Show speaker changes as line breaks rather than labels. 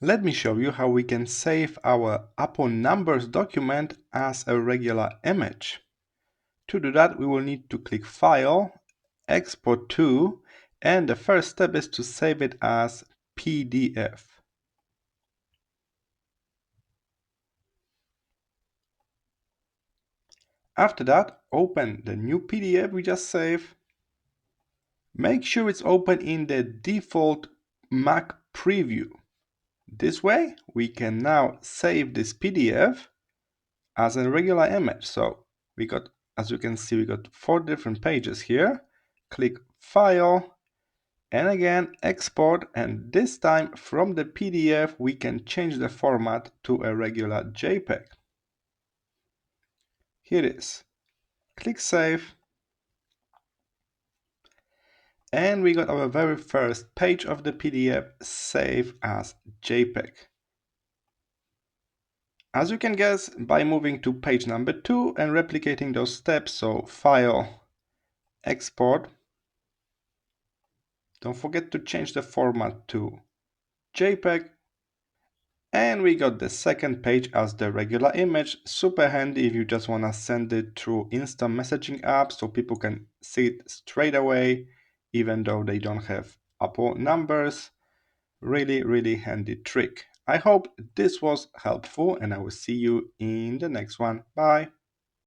Let me show you how we can save our Apple numbers document as a regular image. To do that, we will need to click File, Export to, and the first step is to save it as PDF. After that, open the new PDF we just saved. Make sure it's open in the default Mac preview. This way, we can now save this PDF as a regular image. So we got, as you can see, we got 4 different pages here. Click File, and again Export, and this time from the PDF we can change the format to a regular JPEG. Here it is. Click Save, and we got our very first page of the PDF saved as JPEG. As you can guess, by moving to page number 2 and replicating those steps, so File, Export, don't forget to change the format to JPEG, and we got the second page as the regular image. Super handy if you just want to send it through instant messaging apps so people can see it straight away, even though they don't have Apple numbers. Really handy trick. I hope this was helpful, and I will see you in the next one. Bye.